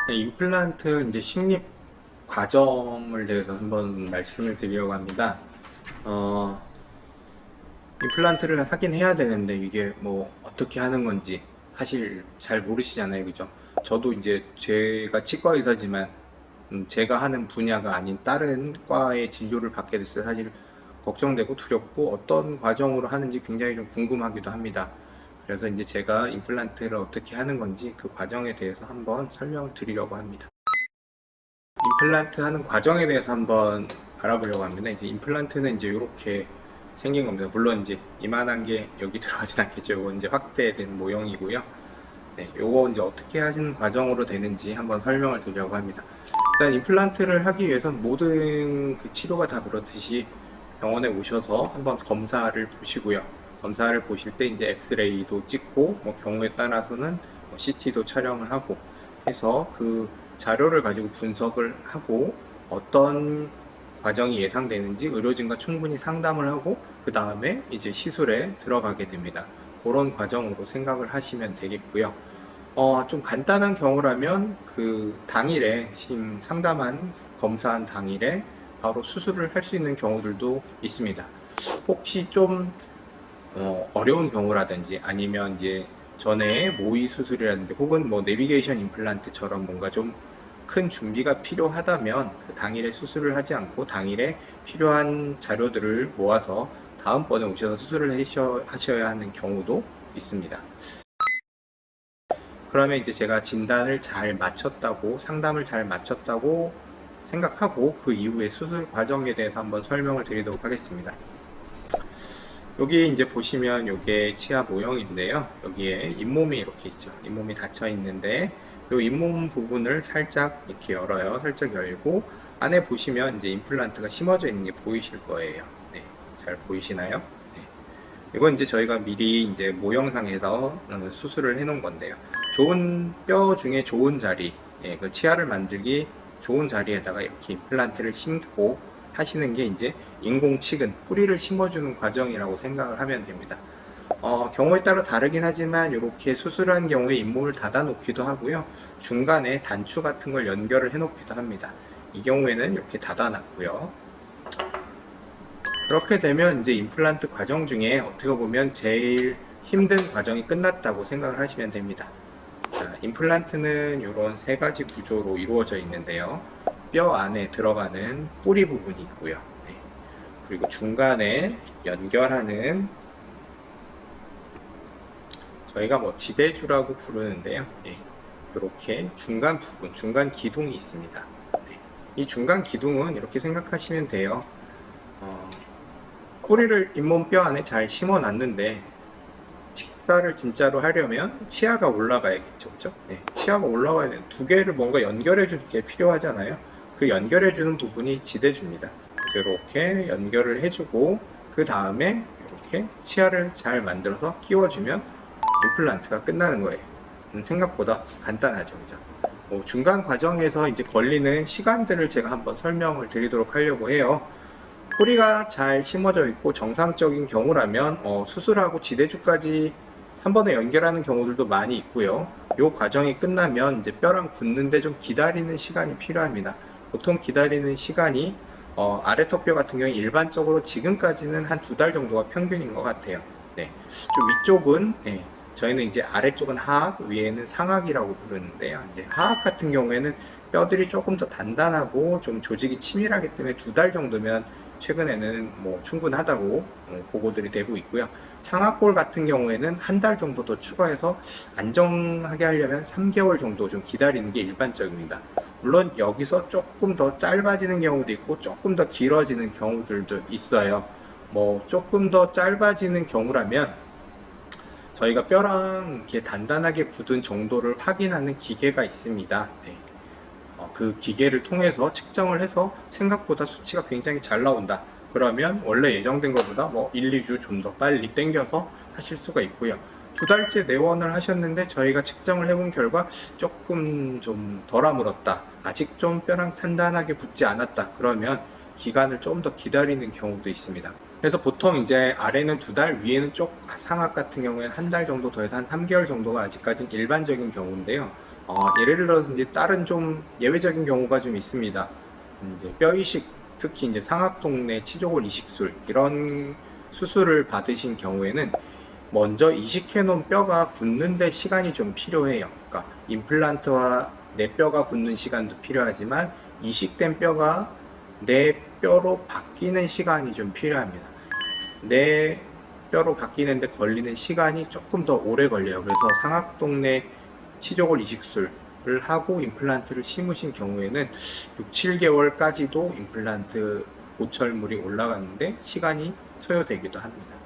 네, 임플란트 이제 식립 과정을 대해서 한번 말씀을 드리려고 합니다. 어, 임플란트를 하긴 해야 되는데 이게 뭐 어떻게 하는 건지 사실 잘 모르시잖아요, 그죠? 저도 이제 제가 치과 의사지만 제가 하는 분야가 아닌 다른 과의 진료를 받게 됐을 때 사실 걱정되고 두렵고 어떤 과정으로 하는지 굉장히 좀 궁금하기도 합니다. 그래서 이제 제가 임플란트를 어떻게 하는 건지 그 과정에 대해서 한번 설명을 드리려고 합니다. 임플란트 하는 과정에 대해서 한번 알아보려고 합니다. 이제 임플란트는 이제 이렇게 생긴 겁니다. 물론 이제 이만한 게 여기 들어가진 않겠죠. 이거 이제 확대된 모형이고요. 네, 요거 이제 어떻게 하시는 과정으로 되는지 한번 설명을 드리려고 합니다. 일단 임플란트를 하기 위해선 모든 그 치료가 다 그렇듯이 병원에 오셔서 한번 검사를 보시고요. 검사를 보실 때 이제 엑스레이도 찍고 뭐 경우에 따라서는 뭐 CT도 촬영을 하고 해서 그 자료를 가지고 분석을 하고 어떤 과정이 예상되는지 의료진과 충분히 상담을 하고 그 다음에 이제 시술에 들어가게 됩니다. 그런 과정으로 생각을 하시면 되겠고요. 좀 간단한 경우라면 그 당일에 지금 상담한 검사한 당일에 바로 수술을 할 수 있는 경우들도 있습니다. 혹시 좀 어려운 경우라든지 아니면 이제 전에 모의 수술이라든지 혹은 뭐 내비게이션 임플란트처럼 뭔가 좀 큰 준비가 필요하다면 그 당일에 수술을 하지 않고 당일에 필요한 자료들을 모아서 다음번에 오셔서 수술을 하셔야 하는 경우도 있습니다. 그러면 이제 제가 진단을 잘 마쳤다고 상담을 잘 마쳤다고 생각하고 그 이후에 수술 과정에 대해서 한번 설명을 드리도록 하겠습니다. 여기 이제 보시면 이게 치아 모형인데요. 여기에 잇몸이 이렇게 있죠. 잇몸이 닫혀 있는데 이 잇몸 부분을 살짝 이렇게 열어요. 살짝 열고 안에 보시면 이제 임플란트가 심어져 있는 게 보이실 거예요. 네, 잘 보이시나요? 네. 이건 이제 저희가 미리 이제 모형상에서 수술을 해 놓은 건데요. 좋은 뼈 중에 좋은 자리, 예, 그 치아를 만들기 좋은 자리에다가 이렇게 임플란트를 심고 하시는 게 이제 인공치근, 뿌리를 심어주는 과정이라고 생각을 하면 됩니다. 경우에 따라 다르긴 하지만 이렇게 수술한 경우에 잇몸을 닫아 놓기도 하고요. 중간에 단추 같은 걸 연결을 해 놓기도 합니다. 이 경우에는 이렇게 닫아 놨고요. 그렇게 되면 이제 임플란트 과정 중에 어떻게 보면 제일 힘든 과정이 끝났다고 생각을 하시면 됩니다. 자, 임플란트는 이런 세 가지 구조로 이루어져 있는데요. 뼈 안에 들어가는 뿌리 부분이 있고요. 네. 그리고 중간에 연결하는 저희가 뭐 지대주라고 부르는데요. 네. 이렇게 중간 부분, 중간 기둥이 있습니다. 네. 이 중간 기둥은 이렇게 생각하시면 돼요. 뿌리를 잇몸뼈 안에 잘 심어 놨는데 식사를 진짜로 하려면 치아가 올라가야겠죠, 그죠? 네, 치아가 올라가야 되는 두 개를 뭔가 연결해 주는 게 필요하잖아요. 그 연결해 주는 부분이 지대줍니다. 이렇게 연결을 해주고 그 다음에 이렇게 치아를 잘 만들어서 끼워주면 임플란트가 끝나는 거예요. 생각보다 간단하죠, 그죠? 중간 과정에서 이제 걸리는 시간들을 제가 한번 설명을 드리도록 하려고 해요. 뿌리가 잘 심어져 있고 정상적인 경우라면 수술하고 지대주까지 한 번에 연결하는 경우들도 많이 있고요. 이 과정이 끝나면 이제 뼈랑 붙는데 좀 기다리는 시간이 필요합니다. 보통 기다리는 시간이 아래턱뼈 같은 경우 일반적으로 지금까지는 한 두 달 정도가 평균인 것 같아요. 네, 좀 위쪽은 저희는 이제 아래쪽은 하악, 위에는 상악이라고 부르는데요. 이제 하악 같은 경우에는 뼈들이 조금 더 단단하고 좀 조직이 치밀하기 때문에 두 달 정도면 최근에는 뭐 충분하다고 보고들이 되고 있고요. 상악골 같은 경우에는 한 달 정도 더 추가해서 안정하게 하려면 3개월 정도 좀 기다리는 게 일반적입니다. 물론 여기서 조금 더 짧아지는 경우도 있고 조금 더 길어지는 경우들도 있어요. 뭐 조금 더 짧아지는 경우라면 저희가 뼈랑 이렇게 단단하게 굳은 정도를 확인하는 기계가 있습니다. 네. 그 기계를 통해서 측정을 해서 생각보다 수치가 굉장히 잘 나온다. 그러면 원래 예정된 것보다 뭐 1, 2주 좀 더 빨리 당겨서 하실 수가 있고요. 두 달째 내원을 하셨는데 저희가 측정을 해본 결과 조금 좀 덜 아물었다. 아직 좀 뼈랑 단단하게 붙지 않았다. 그러면 기간을 좀 더 기다리는 경우도 있습니다. 그래서 보통 이제 아래는 두 달, 위에는 쪽 상악 같은 경우에는 한 달 정도 더해서 한 3개월 정도가 아직까지는 일반적인 경우인데요. 예를 들어서 이제 다른 좀 예외적인 경우가 좀 있습니다. 이제 뼈 이식, 특히 이제 상악동내 치조골 이식술 이런 수술을 받으신 경우에는 먼저 이식해 놓은 뼈가 굳는데 시간이 좀 필요해요. 그러니까 임플란트와 내 뼈가 굳는 시간도 필요하지만 이식된 뼈가 내 뼈로 바뀌는 시간이 좀 필요합니다. 내 뼈로 바뀌는데 걸리는 시간이 조금 더 오래 걸려요. 그래서 상악동내 치조골 이식술을 하고 임플란트를 심으신 경우에는 6, 7개월까지도 임플란트 보철물이 올라가는데 시간이 소요되기도 합니다.